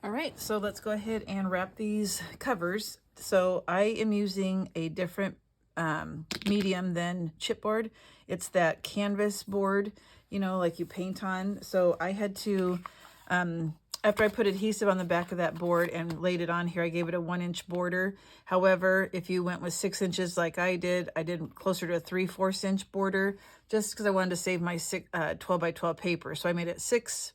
All right, so let's go ahead and wrap these covers. So I am using a different medium than chipboard. It's that canvas board, you know, like you paint on. So I had to, after I put adhesive on the back of that board and laid it on here, I gave it a 1-inch border. However, if you went with 6 inches like I did closer to a 3/4 inch border, just because I wanted to save my 12 by 12 paper. So I made it 6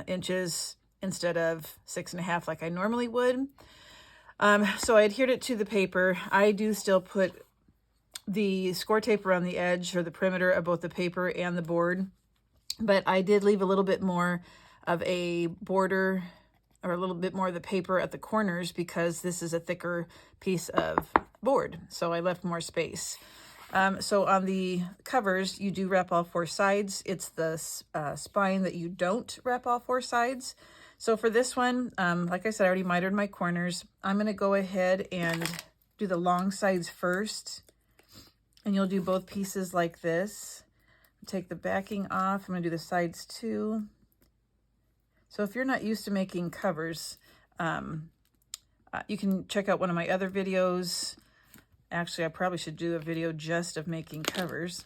inches instead of 6.5 like I normally would. So I adhered it to the paper. I do still put the score tape around the edge or the perimeter of both the paper and the board, but I did leave a little bit more of a border or a little bit more of the paper at the corners because this is a thicker piece of board. So I left more space. So on the covers, you do wrap all 4 sides. It's the spine that you don't wrap all 4 sides. So for this one, like I said, I already mitered my corners. I'm going to go ahead and do the long sides first. And you'll do both pieces like this. Take the backing off. I'm going to do the sides too. So if you're not used to making covers, you can check out one of my other videos. Actually, I probably should do a video just of making covers.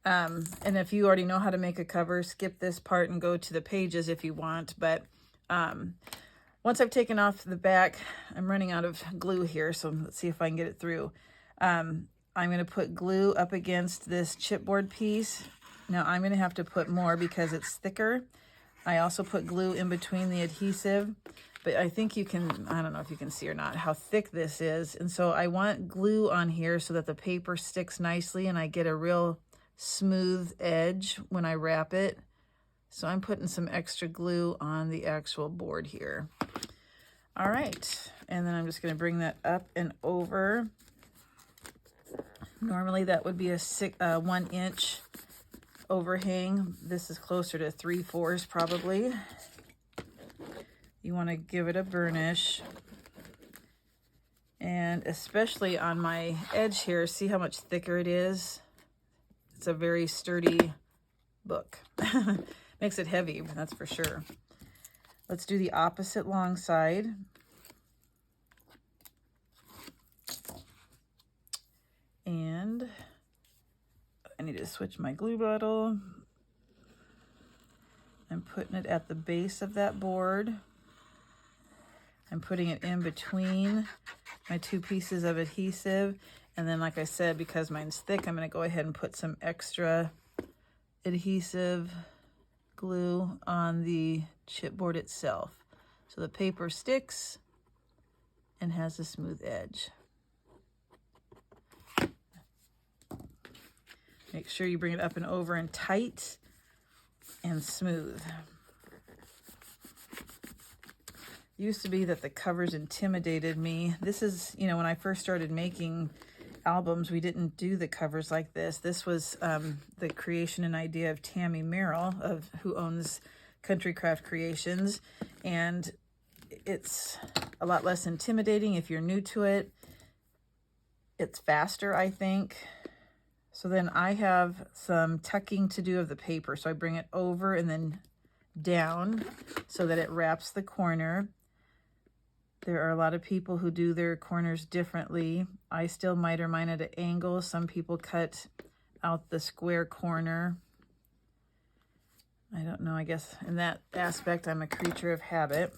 And if you already know how to make a cover, skip this part and go to the pages if you want. But once I've taken off the back, I'm running out of glue here, so let's see if I can get it through. I'm going to put glue up against this chipboard piece. Now I'm going to have to put more because it's thicker. I also put glue in between the adhesive, but I think you can, I don't know if you can see or not, how thick this is. And so I want glue on here so that the paper sticks nicely and I get a real smooth edge when I wrap it. So I'm putting some extra glue on the actual board here. All right, and then I'm just going to bring that up and over. Normally that would be a 1-inch overhang. This is closer to 3/4 probably. You want to give it a burnish. And especially on my edge here, see how much thicker it is? It's a very sturdy book. Makes it heavy, that's for sure. Let's do the opposite long side. And I need to switch my glue bottle. I'm putting it at the base of that board. I'm putting it in between my 2 pieces of adhesive. And then, like I said, because mine's thick, I'm going to go ahead and put some extra adhesive glue on the chipboard itself. So the paper sticks and has a smooth edge. Make sure you bring it up and over and tight and smooth. Used to be that the covers intimidated me. This is, you know, when I first started making albums, we didn't do the covers like this. This was the creation and idea of Tammy Merrill, who owns Country Craft Creations, and it's a lot less intimidating if you're new to it. It's faster, I think. So then I have some tucking to do of the paper. So I bring it over and then down so that it wraps the corner. There are a lot of people who do their corners differently. I still miter mine at an angle. Some people cut out the square corner. I don't know, I guess in that aspect, I'm a creature of habit.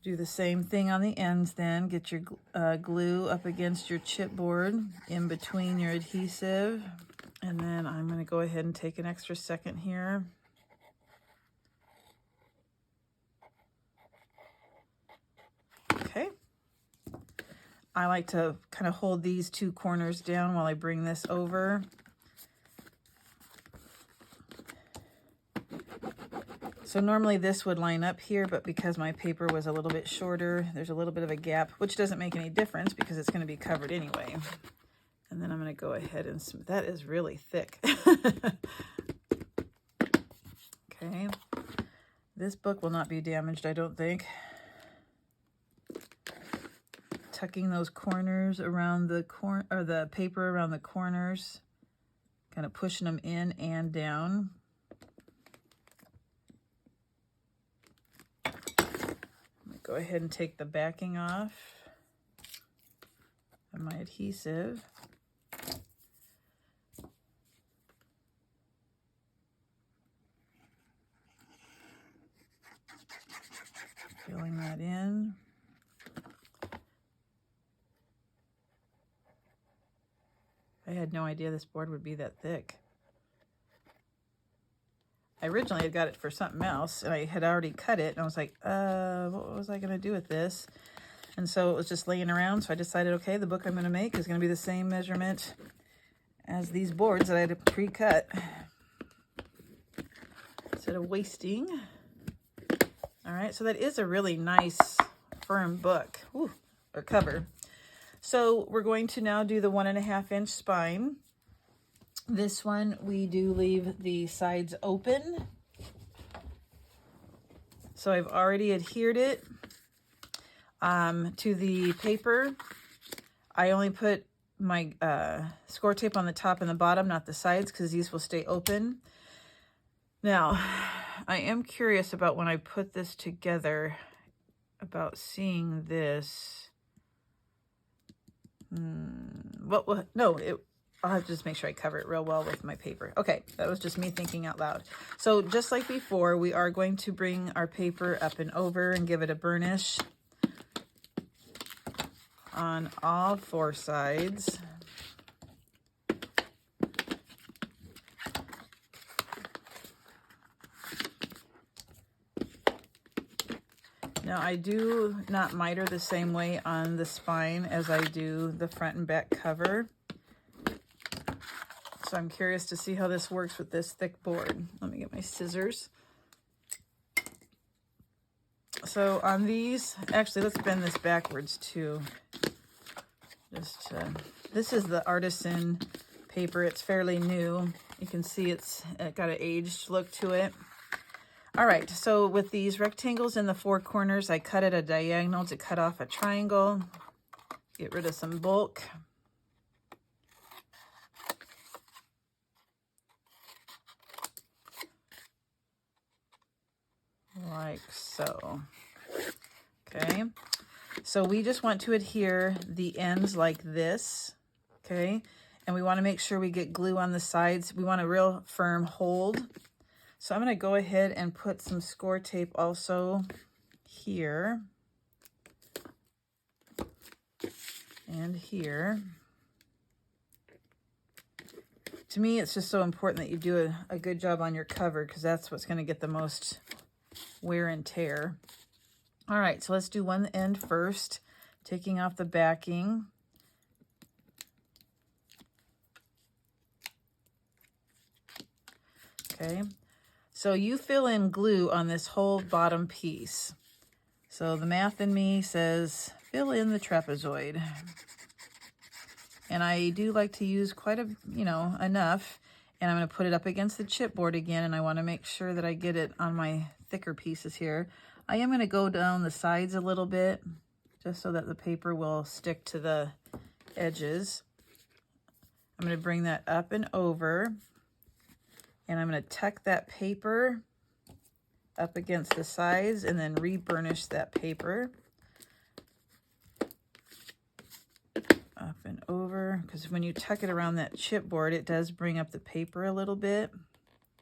Do the same thing on the ends then. Get your glue up against your chipboard in between your adhesive. And then I'm going to go ahead and take an extra second here. Okay. I like to kind of hold these 2 corners down while I bring this over. So normally this would line up here, but because my paper was a little bit shorter, there's a little bit of a gap, which doesn't make any difference because it's going to be covered anyway. And then I'm going to go ahead and smooth. That is really thick. Okay. This book will not be damaged, I don't think. Tucking those corners around the or the paper around the corners, kind of pushing them in and down. go ahead and take the backing off of my adhesive. Filling that in. I had no idea this board would be that thick. I originally had got it for something else, and I had already cut it, and I was like, what was I going to do with this? And so it was just laying around, so I decided, okay, the book I'm going to make is going to be the same measurement as these boards that I had pre-cut. Instead of wasting. All right, so that is a really nice, firm book, or cover. So we're going to now do the 1.5 inch spine. This one, we do leave the sides open. So I've already adhered it to the paper. I only put my score tape on the top and the bottom, not the sides, because these will stay open. Now, I am curious about when I put this together, about seeing this. I'll have to just make sure I cover it real well with my paper. Okay, that was just me thinking out loud. So just like before, we are going to bring our paper up and over and give it a burnish on all 4 sides. Now I do not miter the same way on the spine as I do the front and back cover. So I'm curious to see how this works with this thick board. Let me get my scissors. So on these, actually let's bend this backwards too. This is the Artisan paper. It's fairly new. You can see it got an aged look to it. All right, so with these rectangles in the 4 corners, I cut at a diagonal to cut off a triangle. Get rid of some bulk. Like so. Okay, so we just want to adhere the ends like this, okay? And we want to make sure we get glue on the sides. We want a real firm hold. So I'm going to go ahead and put some score tape also here and here. To me, it's just so important that you do a good job on your cover, because that's what's going to get the most wear and tear. All right, so let's do one end first, taking off the backing. Okay, so you fill in glue on this whole bottom piece. So the math in me says fill in the trapezoid. And I do like to use quite a, enough. And I'm going to put it up against the chipboard again, and I want to make sure that I get it on my thicker pieces here. I am going to go down the sides a little bit, just so that the paper will stick to the edges. I'm going to bring that up and over, and I'm going to tuck that paper up against the sides and then re-burnish that paper. Up and over, because when you tuck it around that chipboard, it does bring up the paper a little bit.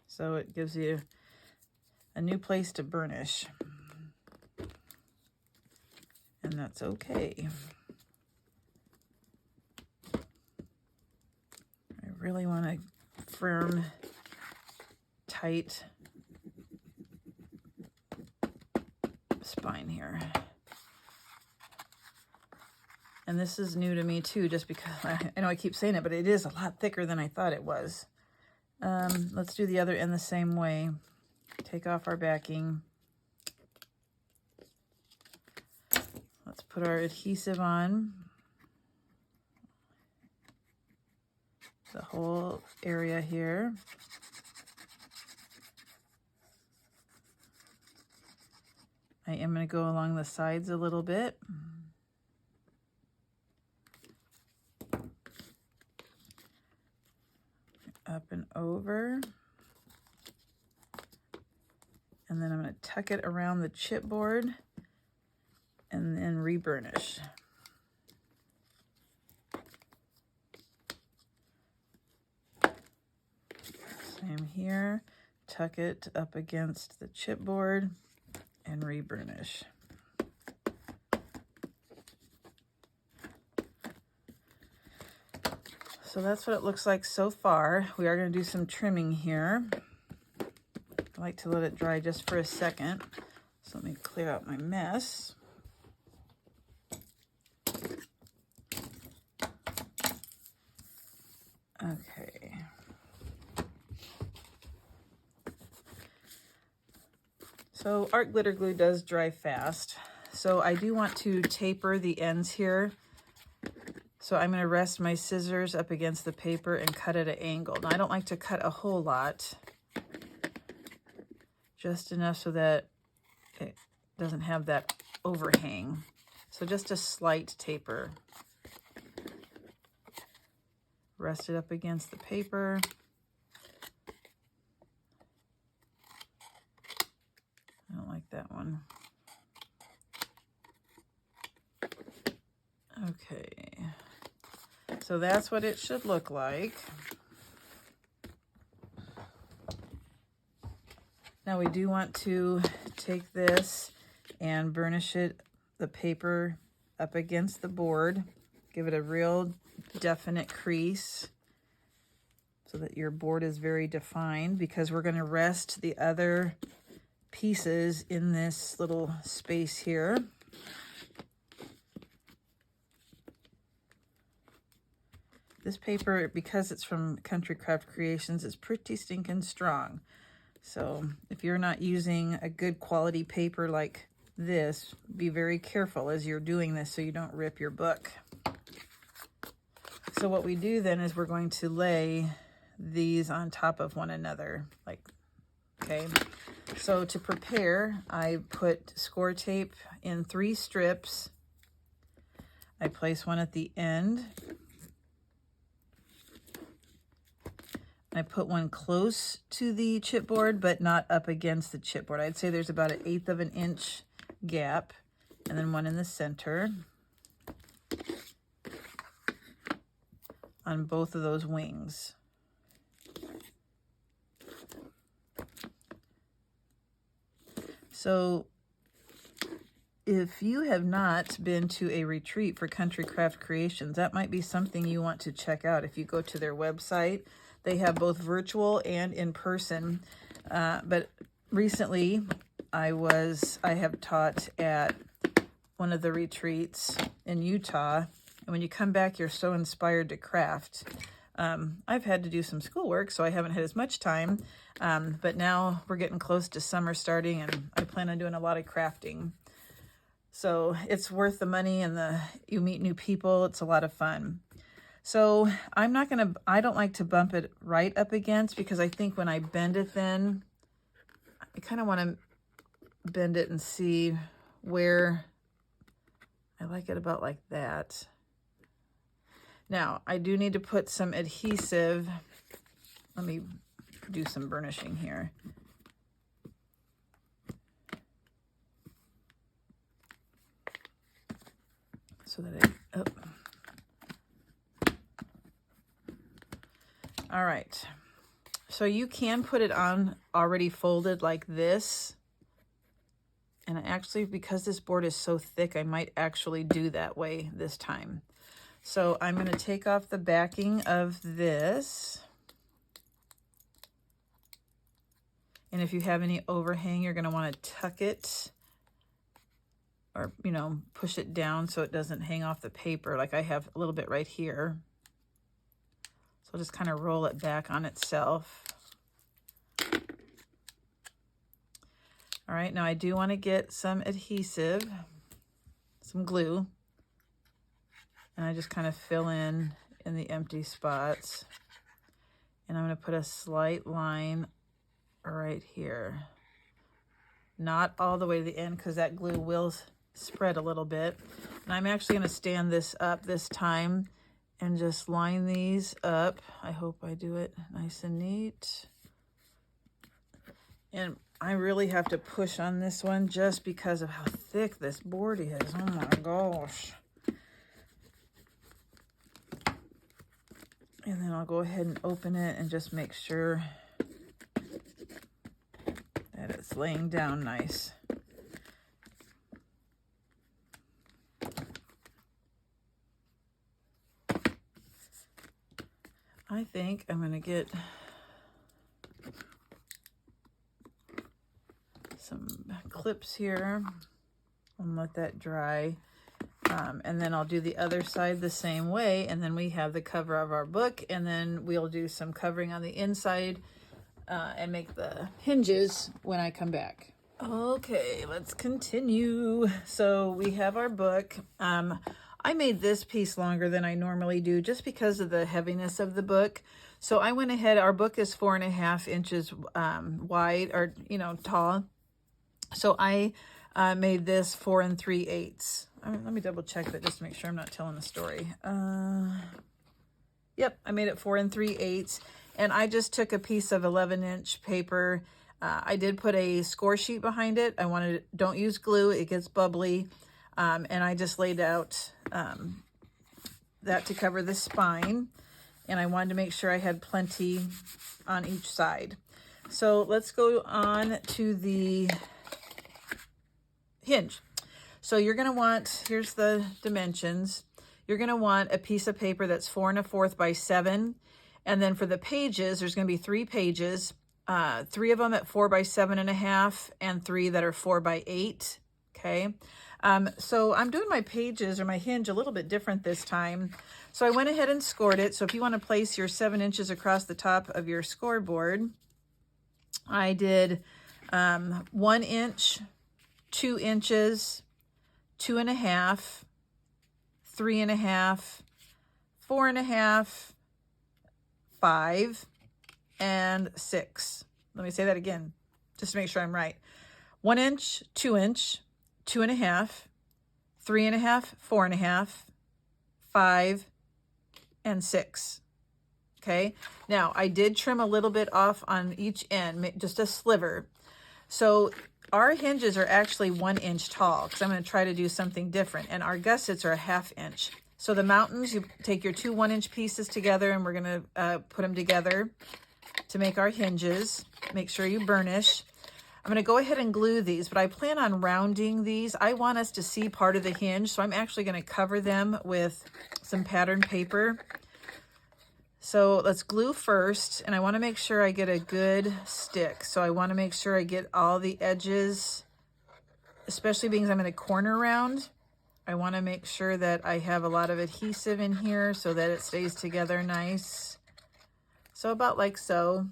So it gives you a new place to burnish. And that's okay. I really want a firm, tight spine here. And this is new to me too, just because I know I keep saying it, but it is a lot thicker than I thought it was. Let's do the other end the same way. Take off our backing. Let's put our adhesive on. The whole area here. I am going to go along the sides a little bit. Up and over. And then I'm going to tuck it around the chipboard and reburnish. Same here. Tuck it up against the chipboard and reburnish. So that's what it looks like so far. We are going to do some trimming here. I like to let it dry just for a second. So let me clear out my mess. Okay. So art glitter glue does dry fast. So I do want to taper the ends here. So I'm going to rest my scissors up against the paper and cut at an angle. Now I don't like to cut a whole lot. Just enough so that it doesn't have that overhang. So just a slight taper. Rest it up against the paper. I don't like that one. Okay. So that's what it should look like. Now we do want to take this and burnish it, the paper up against the board. Give it a real definite crease so that your board is very defined, because we're going to rest the other pieces in this little space here. This paper, because it's from Country Craft Creations, is pretty stinking strong. So if you're not using a good quality paper like this, be very careful as you're doing this so you don't rip your book. So what we do then is we're going to lay these on top of one another, like, okay. So to prepare, I put score tape in 3 strips. I place one at the end. I put one close to the chipboard, but not up against the chipboard. I'd say there's about 1/8 of an inch gap, and then one in the center on both of those wings. So if you have not been to a retreat for Country Craft Creations, that might be something you want to check out. If you go to their website, they have both virtual and in person. But recently I have taught at one of the retreats in Utah. And when you come back, you're so inspired to craft. I've had to do some schoolwork, so I haven't had as much time. But now we're getting close to summer starting, and I plan on doing a lot of crafting. So it's worth the money, and you meet new people. It's a lot of fun. So I don't like to bump it right up against, because I think when I bend it, then I kind of want to bend it and see where I like it, about like that. Now I do need to put some adhesive. Let me do some burnishing here. So that all right. So you can put it on already folded like this. And actually, because this board is so thick, I might actually do that way this time. So I'm going to take off the backing of this. And if you have any overhang, you're going to want to tuck it, or, push it down so it doesn't hang off the paper. Like I have a little bit right here. So I'll just kind of roll it back on itself. All right, now I do want to get some adhesive, some glue, and I just kind of fill in the empty spots. And I'm going to put a slight line right here. Not all the way to the end, because that glue will spread a little bit. And I'm actually going to stand this up this time and just line these up. I hope I do it nice and neat. And I really have to push on this one just because of how thick this board is. Oh my gosh. And then I'll go ahead and open it and just make sure that it's laying down nice. I think I'm going to get some clips here and let that dry. And then I'll do the other side the same way. And then we have the cover of our book. And then we'll do some covering on the inside and make the hinges when I come back. Okay, let's continue. So we have our book. I made this piece longer than I normally do just because of the heaviness of the book. So I went ahead, our book is 4.5 inches wide, or, you know, tall. So I made this 4 3/8. Let me double check that just to make sure I'm not telling a story. Yep, I made it 4 3/8. And I just took a piece of 11-inch paper. I did put a score sheet behind it. I wanted, don't use glue, it gets bubbly. And I just laid out that to cover the spine. And I wanted to make sure I had plenty on each side. So let's go on to the hinge. So you're going to want, here's the dimensions. You're going to want a piece of paper that's 4 1/4 by 7. And then for the pages, there's going to be 3 pages, 3 of them at 4 by 7.5 and 3 that are 4 by 8. Okay. So I'm doing my pages or my hinge a little bit different this time. So I went ahead and scored it. So if you want to place your 7 inches across the top of your scoreboard, I did 1 inch, 2 inches, 2.5, 3.5, 4.5, 5, and 6. Let me say that again, just to make sure I'm right. 1 inch, 2 inch, 2.5, 3.5, 4.5, 5, and 6. Okay. Now I did trim a little bit off on each end, just a sliver. So our hinges are actually 1 inch tall because I'm going to try to do something different. And our gussets are 1/2 inch. So the mountains, you take your 2 1-inch pieces together and we're going to put them together to make our hinges. Make sure you burnish. I'm going to go ahead and glue these, but I plan on rounding these. I want us to see part of the hinge, so I'm actually going to cover them with some pattern paper. So let's glue first, and I want to make sure I get a good stick. So I want to make sure I get all the edges, especially being I'm going to corner round. I want to make sure that I have a lot of adhesive in here so that it stays together nice. So about like so.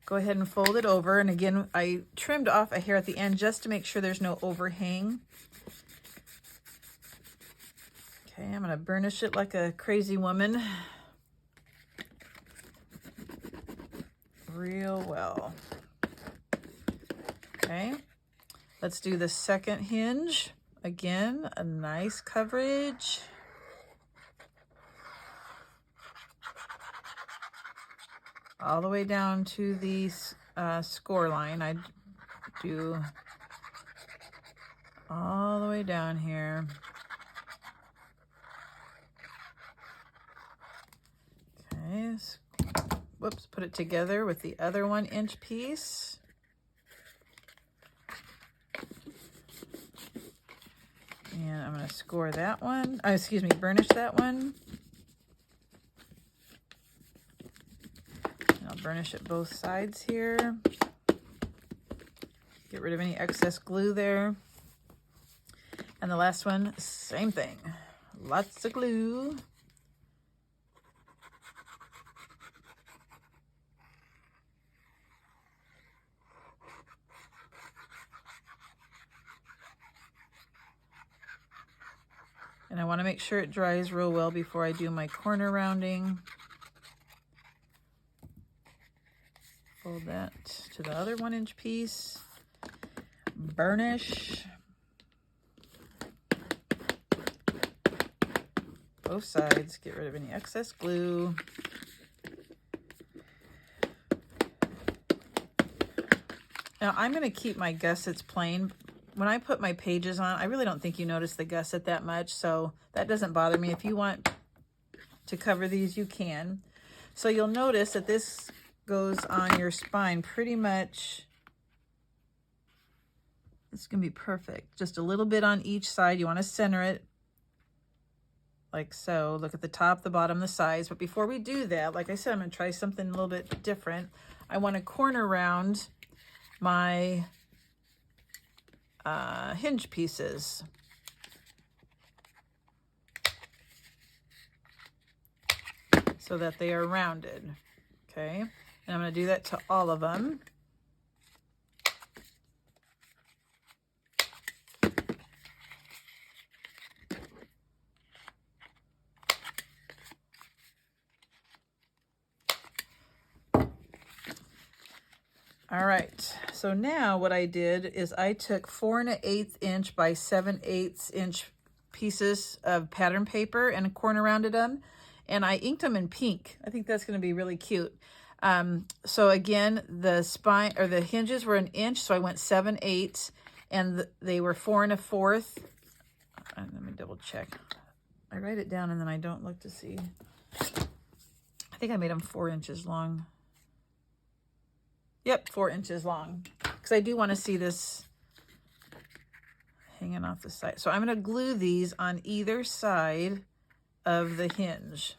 Go ahead and fold it over. And again, I trimmed off a hair at the end just to make sure there's no overhang. Okay, I'm going to burnish it like a crazy woman. Real well. Okay, let's do the second hinge. Again, a nice coverage. All the way down to the score line. I do all the way down here. Okay, whoops, put it together with the other 1 inch piece. And I'm going to score that one. Burnish that one. And I'll burnish it both sides here. Get rid of any excess glue there. And the last one, same thing. Lots of glue. And I want to make sure it dries real well before I do my corner rounding. Fold that to the other 1 inch piece. Burnish. Both sides, get rid of any excess glue. Now I'm going to keep my gussets plain. When I put my pages on, I really don't think you notice the gusset that much, so that doesn't bother me. If you want to cover these, you can. So you'll notice that this goes on your spine pretty much. It's going to be perfect. Just a little bit on each side. You want to center it like so. Look at the top, the bottom, the sides. But before we do that, like I said, I'm going to try something a little bit different. I want to corner round my hinge pieces. So that they are rounded. Okay, and I'm going to do that to all of them. All right, so now what I did is I took 4 1/8 inch by 7/8 inch pieces of pattern paper and corner rounded them, and I inked them in pink. I think that's going to be really cute. So again, the spine or the hinges were 1 inch, so I went 7/8, and they were 4 1/4. Let me double check. I write it down and then I don't look to see. I think I made them 4 inches long. Yep, 4 inches long, because I do want to see this hanging off the side. So I'm going to glue these on either side of the hinge.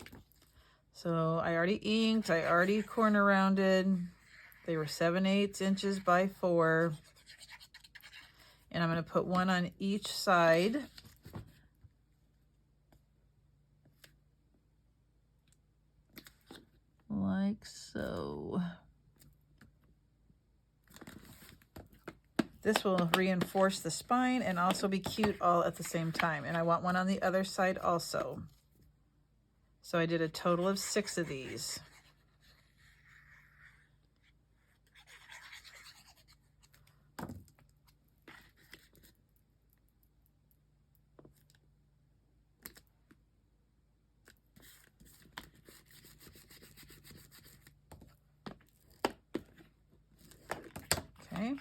So I already inked, I already corner rounded. They were 7/8 inches by 4. And I'm going to put one on each side. Like so. This will reinforce the spine and also be cute all at the same time. And I want one on the other side also. So I did a total of 6 of these. Okay.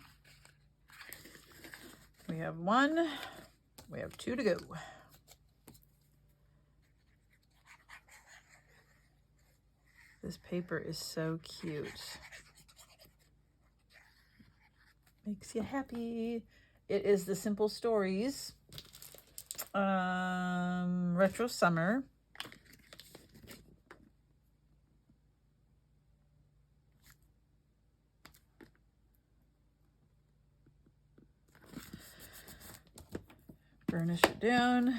We have 1, we have 2 to go. This paper is so cute. Makes you happy. It is the Simple Stories Retro Summer. Burnish it down,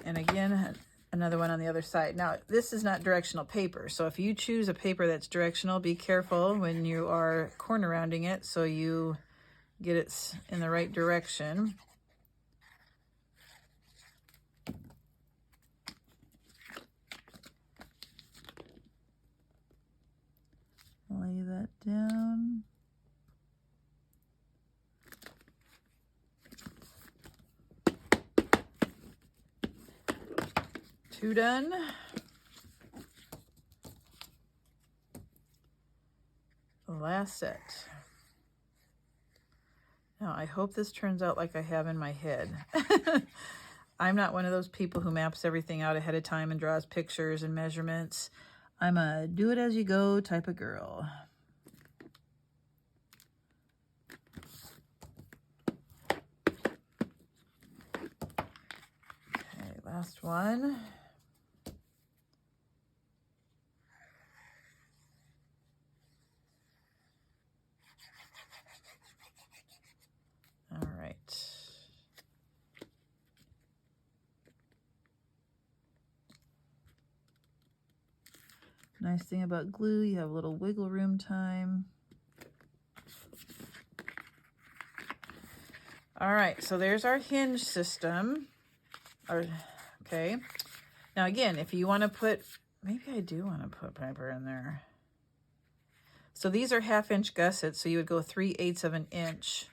and again another one on the other side. Now this is not directional paper, so if you choose a paper that's directional, be careful when you are corner rounding it so you get it in the right direction. Lay that down. Two done. The last set. Now I hope this turns out like I have in my head. I'm not one of those people who maps everything out ahead of time and draws pictures and measurements. I'm a do it as you go type of girl. Okay, last one. All right. Nice thing about glue, you have a little wiggle room time. All right, so there's our hinge system. Okay. Now again, if you want to put, maybe I do want to put paper in there. So these are 1/2 inch gussets, so you would go 3/8 of an inch.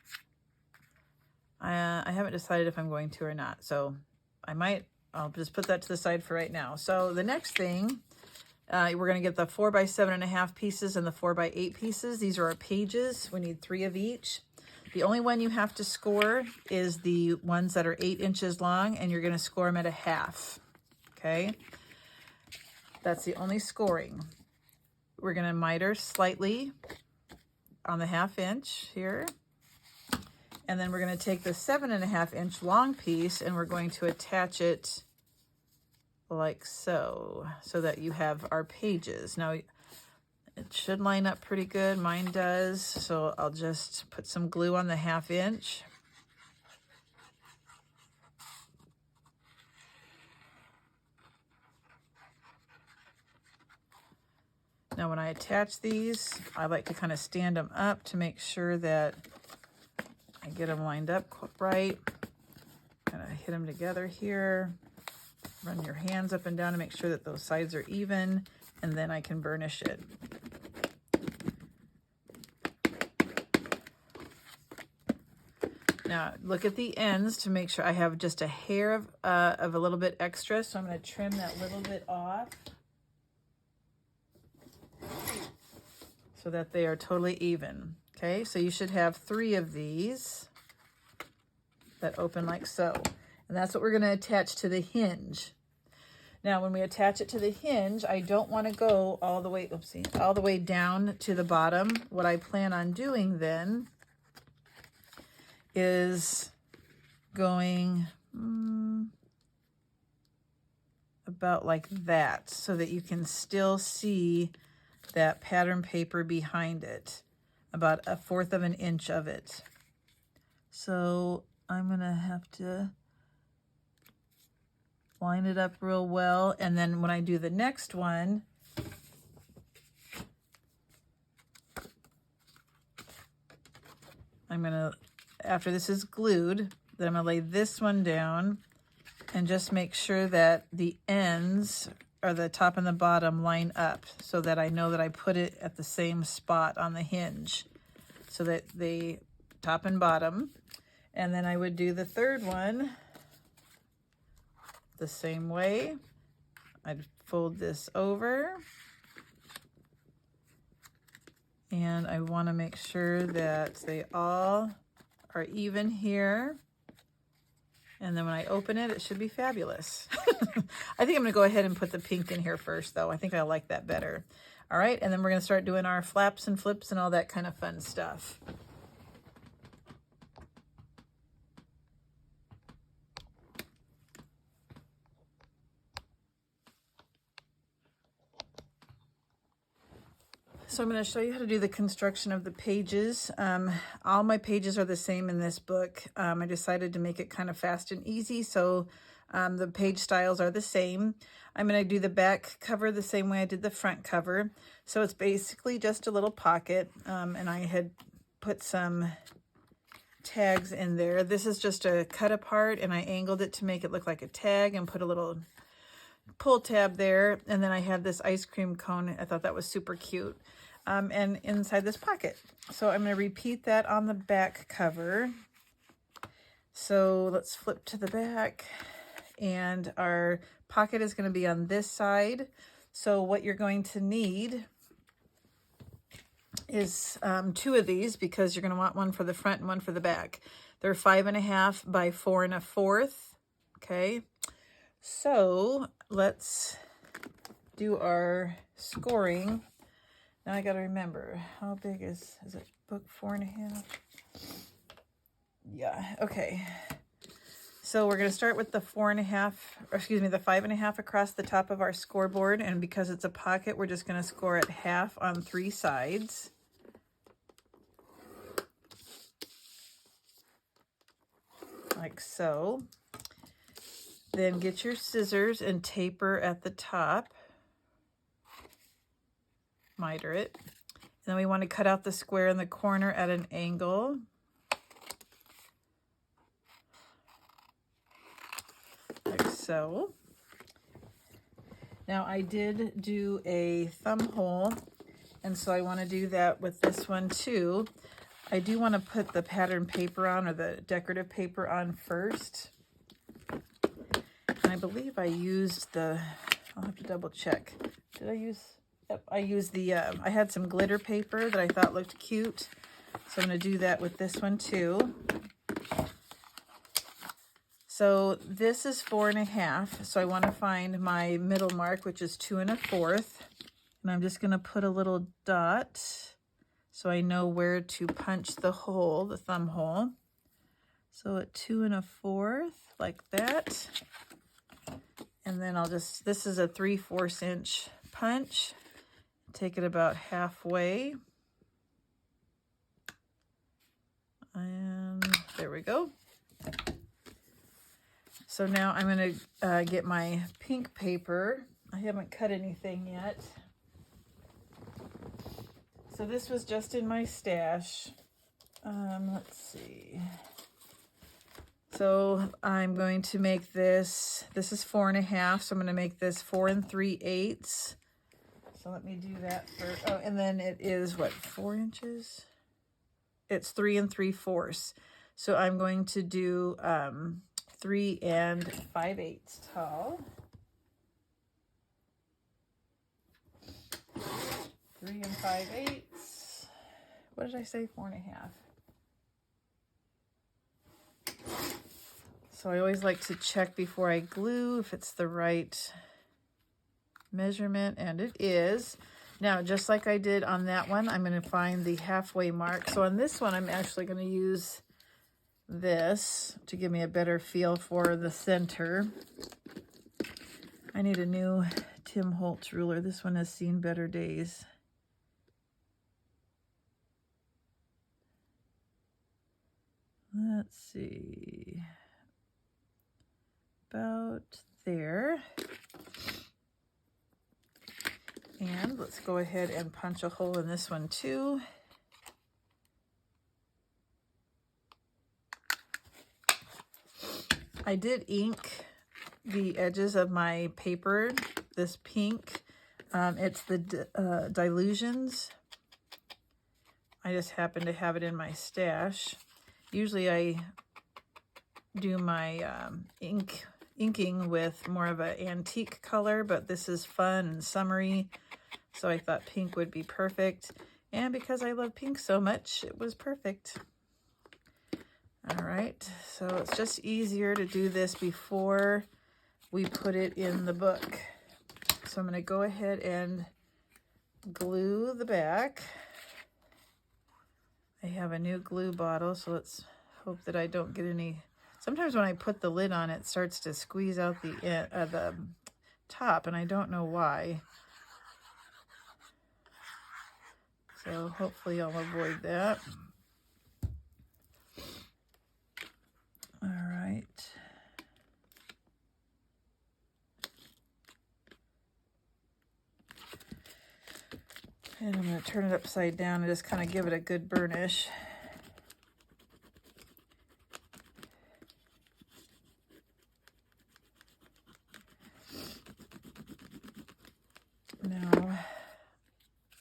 I haven't decided if I'm going to or not, so I'll just put that to the side for right now. So the next thing, we're going to get the 4 by 7.5 pieces and the 4 by 8 pieces. These are our pages. We need 3 of each. The only one you have to score is the ones that are 8 inches long, and you're going to score them at 1/2. Okay, that's the only scoring. We're going to miter slightly on the 1/2 inch here, and then we're going to take the 7.5 inch long piece and we're going to attach it like so, so that you have our pages. Now, it should line up pretty good. Mine does. So I'll just put some glue on the 1/2 inch. Now when I attach these, I like to kind of stand them up to make sure that I get them lined up right. Kind of hit them together here. Run your hands up and down to make sure that those sides are even, and then I can burnish it. Now look at the ends to make sure I have just a hair of a little bit extra, so I'm going to trim that little bit off so that they are totally even. Okay, so you should have 3 of these that open like so, and that's what we're going to attach to the hinge. Now when we attach it to the hinge, I don't want to go all the way, all the way down to the bottom. What I plan on doing then is going about like that, so that you can still see that pattern paper behind it, about 1/4 of an inch of it. So I'm gonna have to line it up real well, and then when I do the next one, I'm gonna, after this is glued, then I'm gonna lay this one down and just make sure that the ends, or the top and the bottom, line up so that I know that I put it at the same spot on the hinge, so that the top and bottom. And then I would do the third one the same way. I'd fold this over, and I want to make sure that they all are even here. And then when I open it, it should be fabulous. I think I'm gonna go ahead and put the pink in here first though. I think I like that better. All right, and then we're gonna start doing our flaps and flips and all that kind of fun stuff. So I'm going to show you how to do the construction of the pages. All my pages are the same in this book. I decided to make it kind of fast and easy, so the page styles are the same. I'm going to do the back cover the same way I did the front cover. So it's basically just a little pocket, and I had put some tags in there. This is just a cut apart, and I angled it to make it look like a tag and put a little pull tab there. And then I had this ice cream cone. I thought that was super cute. And inside this pocket. So I'm going to repeat that on the back cover. So let's flip to the back, and our pocket is going to be on this side. So what you're going to need is 2 of these, because you're going to want one for the front and one for the back. They're 5.5 by 4 1/4. Okay, so let's do our scoring. Now I got to remember, how big is it book 4.5? Yeah, okay. So we're going to start with the 4.5, or excuse me, the 5.5 across the top of our scoreboard. And because it's a pocket, we're just going to score at 1/2 on 3 sides. Like so. Then get your scissors and taper at the top. Miter it. Then we want to cut out the square in the corner at an angle. Like so. Now I did do a thumb hole, and so I want to do that with this one too. I do want to put the pattern paper on, or the decorative paper on first. And I believe I used the, I'll have to double check. Did I use, yep, I used the, I had some glitter paper that I thought looked cute. So I'm going to do that with this one too. So this is 4.5. So I want to find my middle mark, which is 2 1/4. And I'm just going to put a little dot so I know where to punch the hole, the thumb hole. So at 2 1/4, like that. And then I'll just, this is a 3/4 inch punch. Take it about halfway. And there we go. So now I'm going to get my pink paper. I haven't cut anything yet. So this was just in my stash. Let's see. So I'm going to make this is 4.5, so I'm going to make this 4 3/8. So let me do that first. Oh, and then it is what, 4 inches? It's 3 3/4. So I'm going to do 3 5/8 tall. 3 5/8. What did I say? 4.5. So I always like to check before I glue if it's the right measurement, and it is. Now, just like I did on that one, I'm going to find the halfway mark. So on this one, I'm actually going to use this to give me a better feel for the center. I need a new Tim Holtz ruler. This one has seen better days. Let's see. About there. And let's go ahead and punch a hole in this one too. I did ink the edges of my paper, this pink. It's the Dylusions. I just happen to have it in my stash. Usually I do my inking with more of an antique color, but this is fun and summery, so I thought pink would be perfect. And because I love pink so much, it was perfect. All right, so it's just easier to do this before we put it in the book. So I'm going to go ahead and glue the back. I have a new glue bottle, so let's hope that I don't get any. Sometimes when I put the lid on, it starts to squeeze out the top, and I don't know why. So hopefully I'll avoid that. All right. And I'm going to turn it upside down and just kind of give it a good burnish. Now,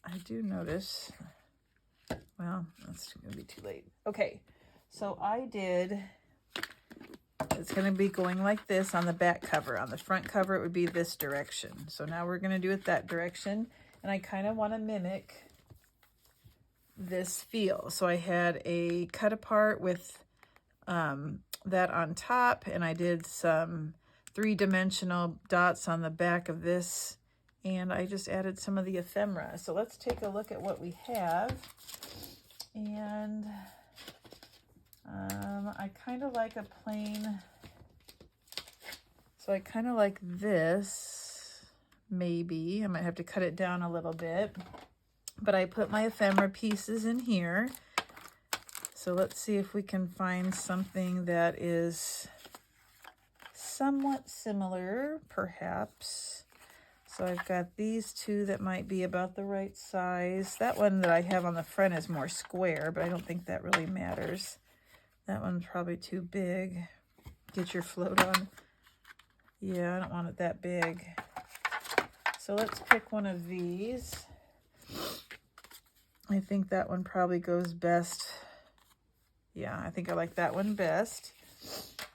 I do notice, well, that's going to be too late. Okay, so I did, it's going to be going like this on the back cover. On the front cover, it would be this direction. So now we're going to do it that direction. And I kind of want to mimic this feel. So I had a cut apart with that on top, and I did some 3-dimensional dots on the back of this, and I just added some of the ephemera. So let's take a look at what we have. And I kind of like a plain, so I kind of like this, maybe. I might have to cut it down a little bit, but I put my ephemera pieces in here. So let's see if we can find something that is somewhat similar, perhaps. So I've got these two that might be about the right size. That one that I have on the front is more square, but I don't think that really matters. That one's probably too big. Get your float on. Yeah, I don't want it that big. So let's pick one of these. I think that one probably goes best. Yeah, I think I like that one best.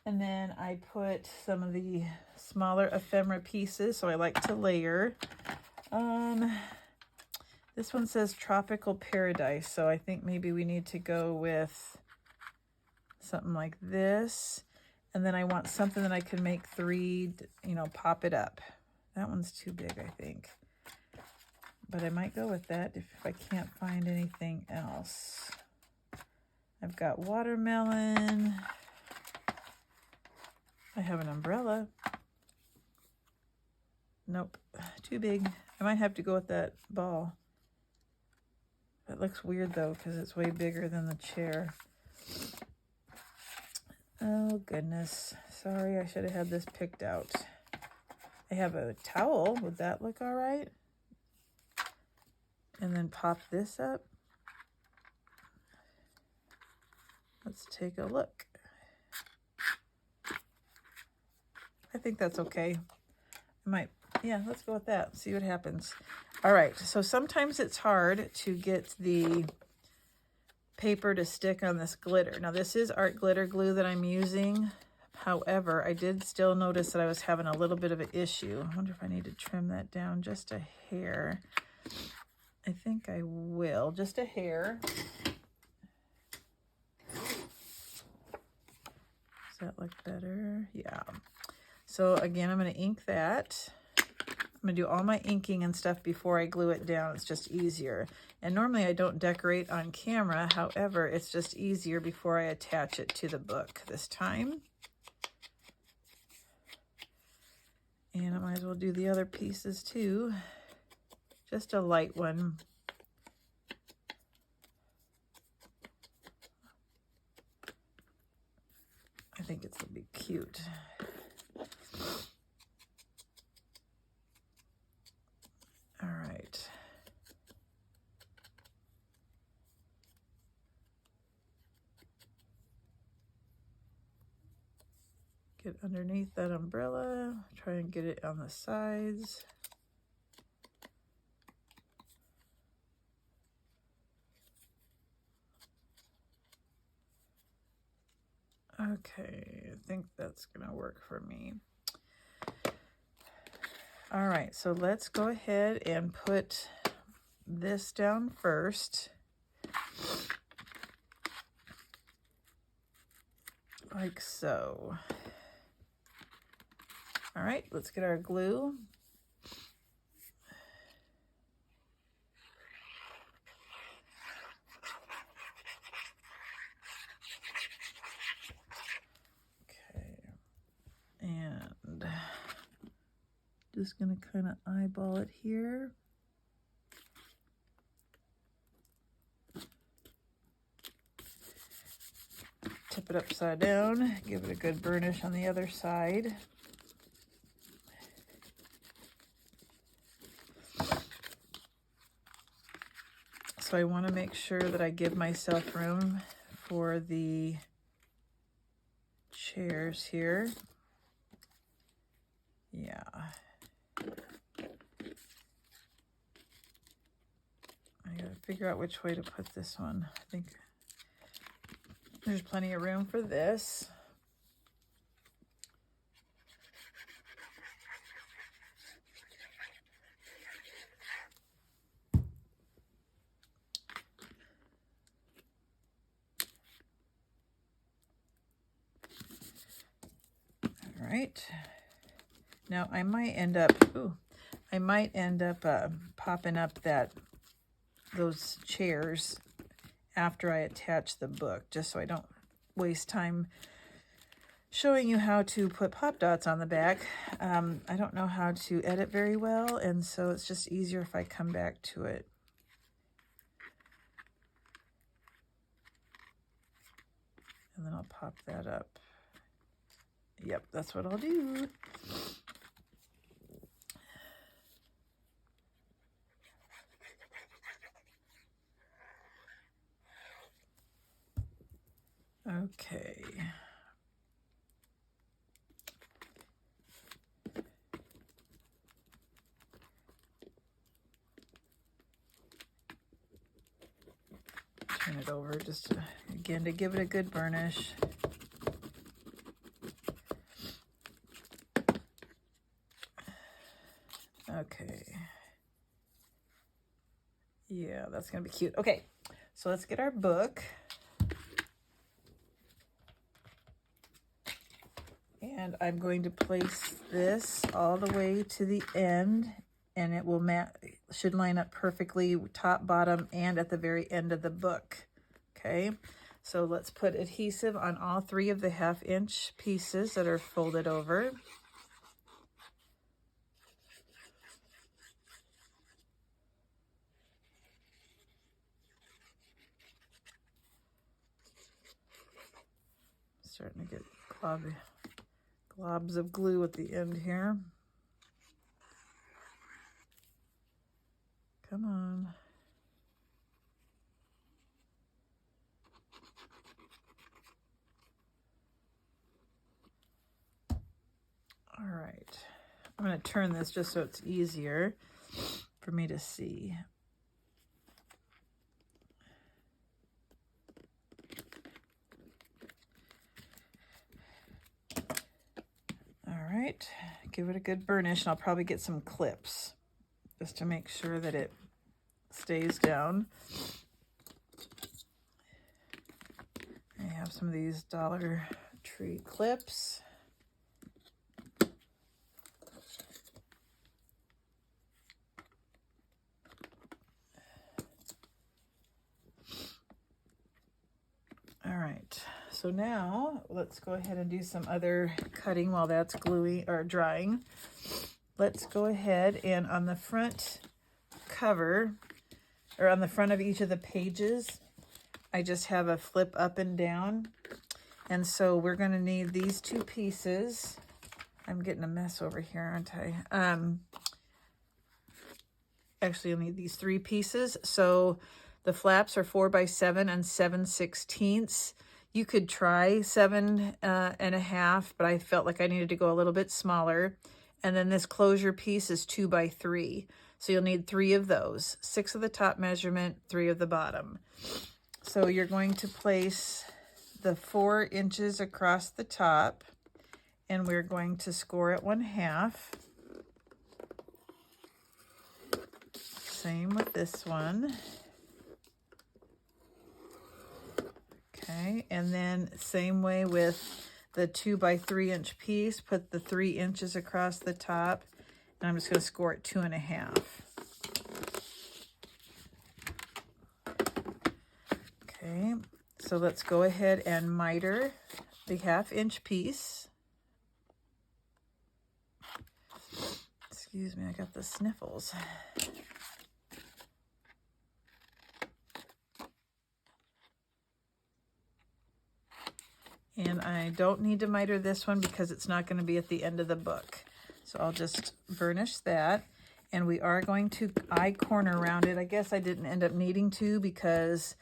And then I put some of the smaller ephemera pieces, so I like to layer. This one says Tropical Paradise, so I think maybe we need to go with something like this. And then I want something that I can make 3, you know, pop it up. That one's too big, I think. But I might go with that if I can't find anything else. I've got watermelon. I have an umbrella. Nope, too big. I might have to go with that ball. That looks weird though, because it's way bigger than the chair. Oh goodness, sorry, I should have had this picked out. I have a towel, would that look all right? And then pop this up. Let's take a look. I think that's okay. I might, yeah, let's go with that, see what happens. All right, so sometimes it's hard to get the paper to stick on this glitter. Now this is art glitter glue that I'm using. However, I did still notice that I was having a little bit of an issue. I wonder if I need to trim that down just a hair. I think I will, just a hair. Does that look better? Yeah. So again, I'm going to ink that. I'm going to do all my inking and stuff before I glue it down. It's just easier. And normally I don't decorate on camera. However, it's just easier before I attach it to the book this time. And I might as well do the other pieces too. Just a light one. I think it's going to be cute. All right. Get underneath that umbrella. Try and get it on the sides. Okay, I think that's gonna work for me. All right, so let's go ahead and put this down first. Like so. All right, let's get our glue. And just gonna kind of eyeball it here. Tip it upside down, give it a good burnish on the other side. So I want to make sure that I give myself room for the chairs here. Yeah. I gotta figure out which way to put this one. I think there's plenty of room for this. All right. Now I might end up, popping up those chairs after I attach the book, just so I don't waste time showing you how to put pop dots on the back. I don't know how to edit very well, and so it's just easier if I come back to it. And then I'll pop that up. Yep, that's what I'll do. Okay. Turn it over just to, again, to give it a good burnish. Okay. Yeah, that's gonna be cute. Okay, so let's get our book. And I'm going to place this all the way to the end, and it will should line up perfectly top, bottom, and at the very end of the book. Okay, so let's put adhesive on all 3 of the 1/2-inch pieces that are folded over. Starting to get globs of glue at the end here. Come on. All right. I'm going to turn this just so it's easier for me to see. All right, give it a good burnish, and I'll probably get some clips just to make sure that it stays down. I have some of these Dollar Tree clips. All right, so now let's go ahead and do some other cutting while that's gluing or drying. Let's go ahead and on the front cover, or on the front of each of the pages, I just have a flip up and down. And so we're going to need these 2 pieces. I'm getting a mess over here, aren't I? Actually, you'll need these 3 pieces. So the flaps are 4x7 and 7/16. You could try 7.5, but I felt like I needed to go a little bit smaller. And then this closure piece is 2x3. So you'll need 3 of those, 6 of the top measurement, 3 of the bottom. So you're going to place the 4 inches across the top, and we're going to score at 1/2. Same with this one. Okay, and then same way with the 2x3-inch piece, put the 3 inches across the top, and I'm just going to score it 2.5. Okay, so let's go ahead and miter the 1/2-inch piece. Excuse me, I got the sniffles. And I don't need to miter this one because it's not going to be at the end of the book. So I'll just burnish that. And we are going to I-corner round it. I guess I didn't end up needing to because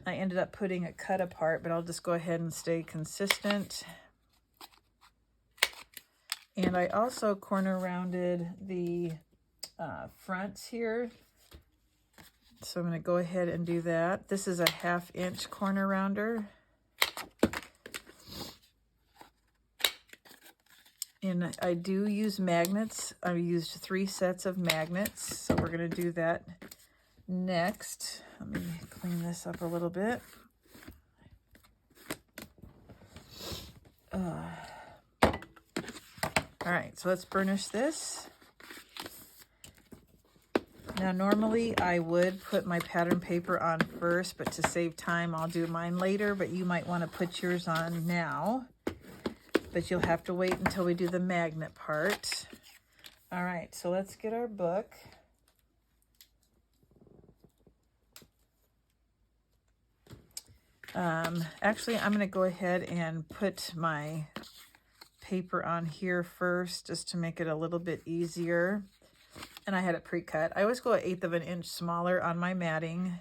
I ended up putting it cut apart, but I'll just go ahead and stay consistent. And I also corner rounded the fronts here. So I'm going to go ahead and do that. This is a 1/2-inch corner rounder. And I do use magnets. I used 3 sets of magnets. So we're going to do that next. Let me clean this up a little bit. All right, so let's burnish this. Now, normally I would put my pattern paper on first, but to save time, I'll do mine later, but you might want to put yours on now. But you'll have to wait until we do the magnet part. All right, so let's get our book. Actually, I'm going to go ahead and put my paper on here first just to make it a little bit easier. And I had it pre-cut. I always go 1/8 of an inch smaller on my matting.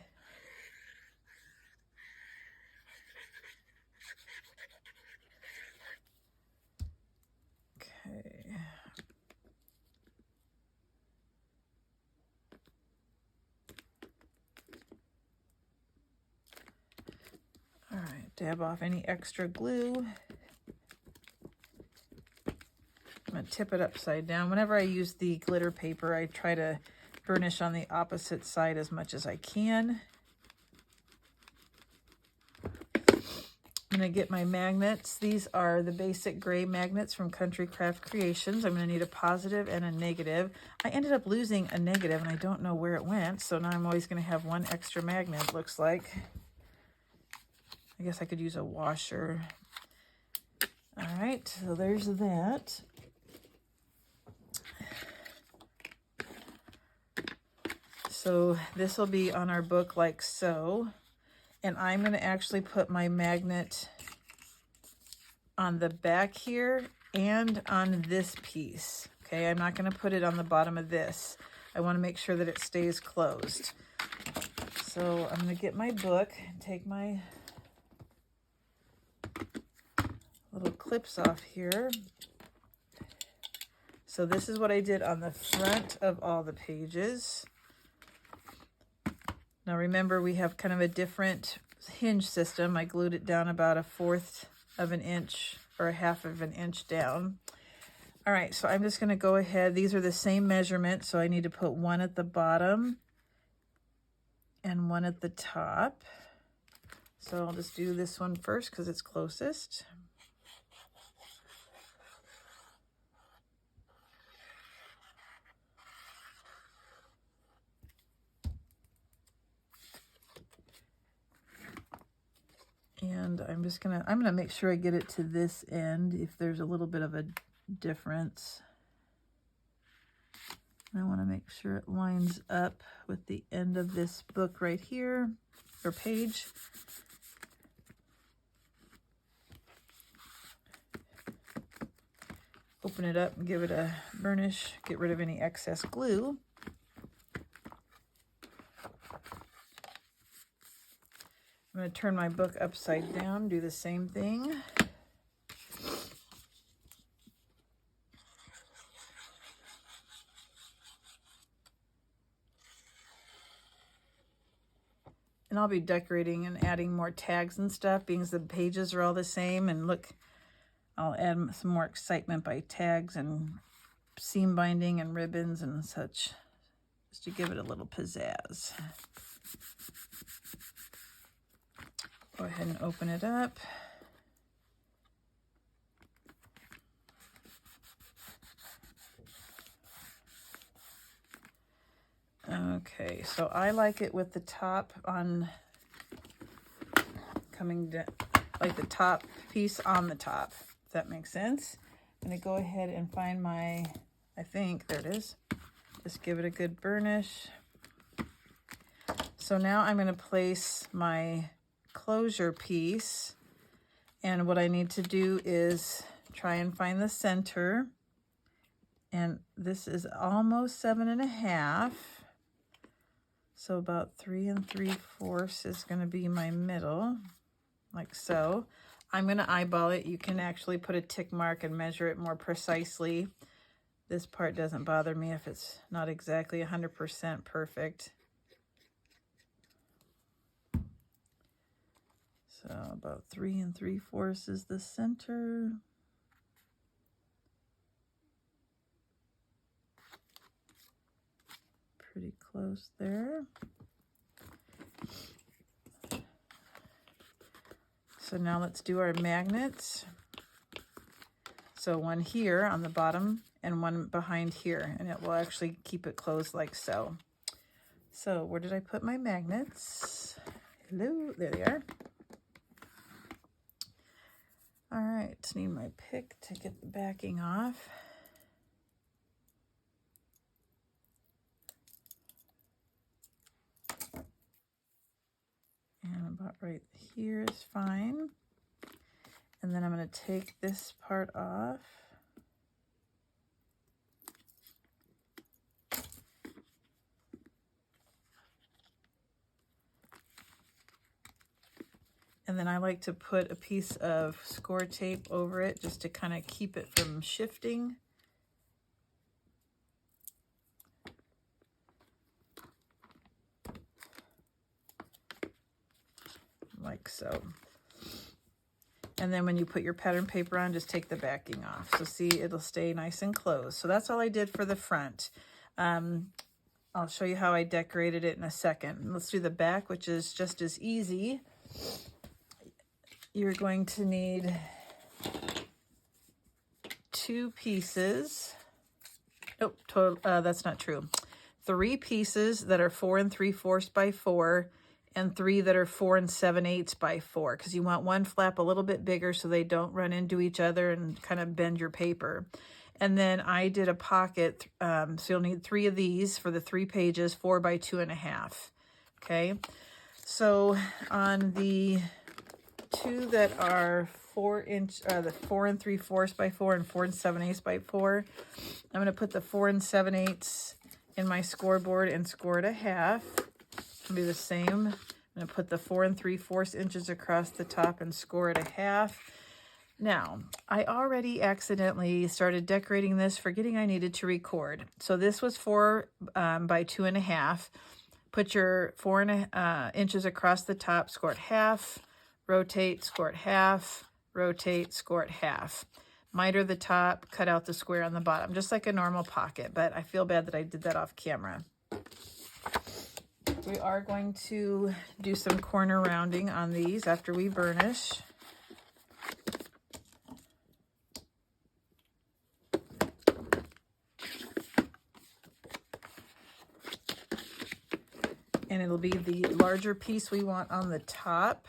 Okay. All right, dab off any extra glue. I'm going to tip it upside down. Whenever I use the glitter paper, I try to burnish on the opposite side as much as I can. I'm going to get my magnets. These are the basic gray magnets from Country Craft Creations. I'm going to need a positive and a negative. I ended up losing a negative and I don't know where it went, so now I'm always going to have one extra magnet, looks like. I guess I could use a washer. All right, so there's that. So this will be on our book like so. And I'm going to actually put my magnet on the back here and on this piece. Okay, I'm not going to put it on the bottom of this. I want to make sure that it stays closed. So I'm going to get my book and take my little clips off here. So this is what I did on the front of all the pages. Now remember, we have kind of a different hinge system. I glued it down about 1/4 of an inch or 1/2 of an inch down. All right, so I'm just gonna go ahead. These are the same measurement, so I need to put one at the bottom and one at the top. So I'll just do this one first because it's closest. And I'm gonna make sure I get it to this end if there's a little bit of a difference. I want to make sure it lines up with the end of this book right here, or page. Open it up and give it a burnish, get rid of any excess glue. I'm going to turn my book upside down, do the same thing. And I'll be decorating and adding more tags and stuff, being the pages are all the same. And look, I'll add some more excitement by tags and seam binding and ribbons and such, just to give it a little pizzazz. Go ahead and open it up. Okay, so I like it with the top on coming down, like the top piece on the top, if that makes sense. I'm gonna go ahead and find my, I think, there it is. Just give it a good burnish. So now I'm gonna place my closure piece, and what I need to do is try and find the center, and this is almost 7.5, so about 3 3/4 is going to be my middle, like so. I'm going to eyeball it. You can actually put a tick mark and measure it more precisely. This part doesn't bother me if it's not exactly 100% perfect. So about 3 3/4 is the center. Pretty close there. So now let's do our magnets. So one here on the bottom and one behind here, and it will actually keep it closed like so. So where did I put my magnets? Hello, there they are. All right, need my pick to get the backing off. And about right here is fine. And then I'm going to take this part off. And then I like to put a piece of score tape over it just to kind of keep it from shifting. Like so. And then when you put your pattern paper on, just take the backing off. So see, it'll stay nice and closed. So that's all I did for the front. I'll show you how I decorated it in a second. Let's do the back, which is just as easy. You're going to need 2 pieces. Nope, that's not true. 3 pieces that are 4 3/4 by 4, and 3 that are 4 7/8 by 4, because you want one flap a little bit bigger so they don't run into each other and kind of bend your paper. And then I did a pocket, so you'll need 3 of these for the 3 pages, 4 by 2.5. Okay, so on the 2 that are 4-inch, the 4 3/4 by 4 and 4 7/8 by 4, I'm going to put the 4 7/8 in my scoreboard and score it a half. It'll be the same. I'm going to put the 4 3/4 inches across the top and score it a half. Now, I already accidentally started decorating this, forgetting I needed to record. So this was 4 by 2.5. Put your 4 inches across the top, score it half, rotate, score it half, rotate, score it half. Miter the top, cut out the square on the bottom, just like a normal pocket, but I feel bad that I did that off camera. We are going to do some corner rounding on these after we burnish. And it'll be the larger piece we want on the top.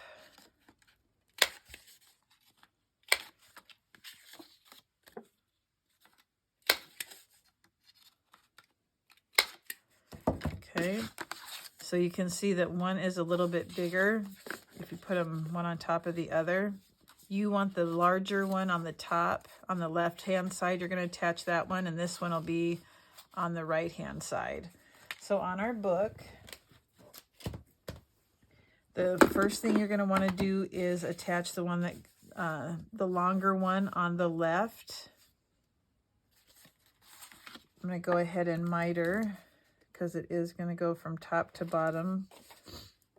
Okay, so you can see that one is a little bit bigger if you put them one on top of the other. You want the larger one on the top, on the left-hand side. You're going to attach that one, and this one will be on the right-hand side. So on our book, the first thing you're going to want to do is attach the one that, the longer one on the left. I'm going to go ahead and miter, because it is going to go from top to bottom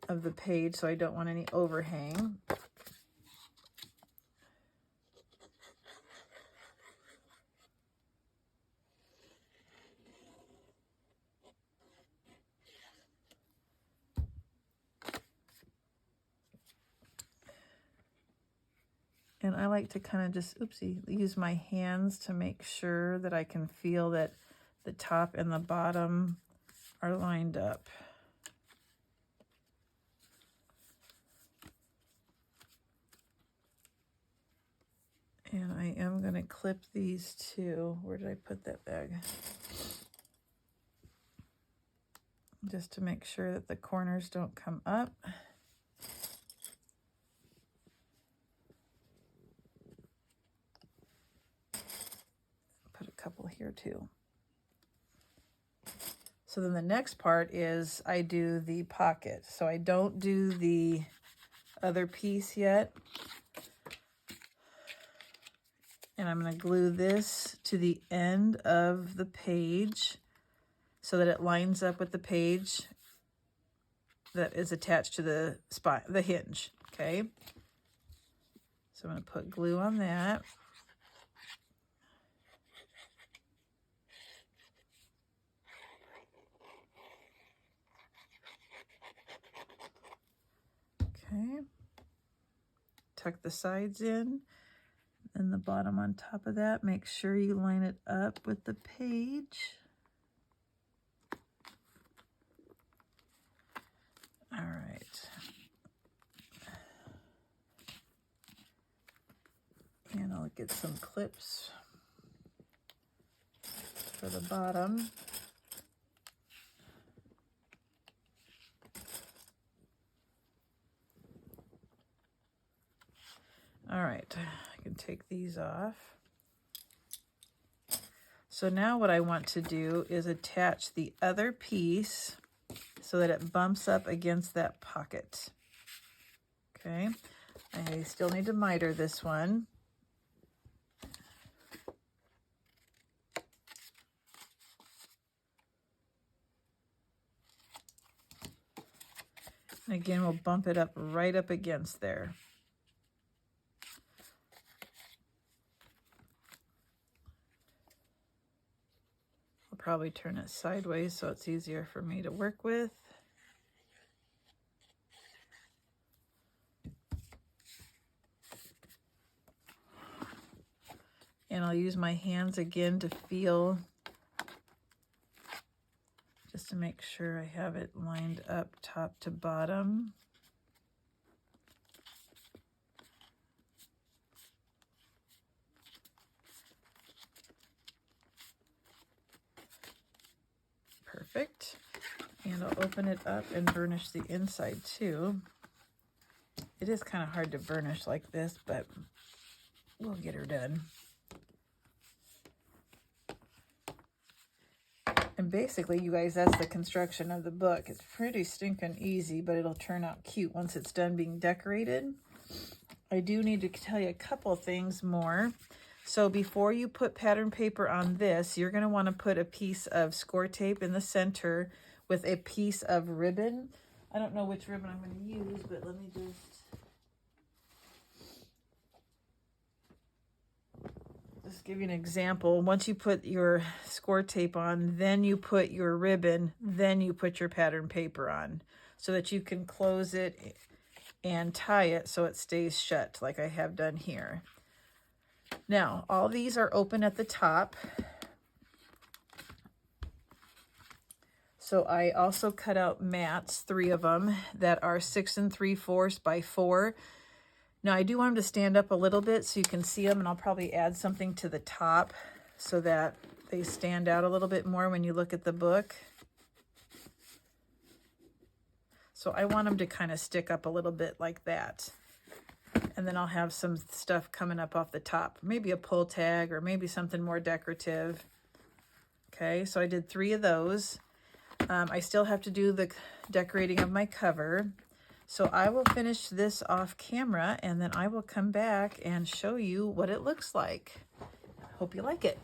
of the page, so I don't want any overhang. And I like to kind of just, use my hands to make sure that I can feel that the top and the bottom are lined up. And I am going to clip these too. Where did I put that bag? Just to make sure that the corners don't come up. Put a couple here too. So then the next part is I do the pocket. So I don't do the other piece yet. And I'm going to glue this to the end of the page so that it lines up with the page that is attached to the spine, the hinge. Okay. So I'm going to put glue on that. Okay. Tuck the sides in. And the bottom on top of that, make sure you line it up with the page. All right. And I'll get some clips for the bottom. All right, I can take these off. So now what I want to do is attach the other piece so that it bumps up against that pocket. Okay, I still need to miter this one. And again, we'll bump it up right up against there. probably turn it sideways so it's easier for me to work with. And I'll use my hands again to feel, just to make sure I have it lined up top to bottom. Perfect. And I'll open it up and burnish the inside too. It is kind of hard to burnish like this, but we'll get her done. And basically, you guys, that's the construction of the book. It's pretty stinking easy, but it'll turn out cute once it's done being decorated. I do need to tell you a couple things more. So before you put pattern paper on this, you're going to want to put a piece of score tape in the center with a piece of ribbon. I don't know which ribbon I'm going to use, but let me just give you an example. Once you put your score tape on, then you put your ribbon, then you put your pattern paper on so that you can close it and tie it so it stays shut like I have done here. Now, all these are open at the top. So I also cut out mats, 3 of them, that are 6 3/4 by 4. Now I do want them to stand up a little bit so you can see them, and I'll probably add something to the top so that they stand out a little bit more when you look at the book. So I want them to kind of stick up a little bit like that. And then I'll have some stuff coming up off the top, maybe a pull tag or maybe something more decorative. Okay, so I did 3 of those. I still have to do the decorating of my cover. So I will finish this off camera and then I will come back and show you what it looks like. Hope you like it.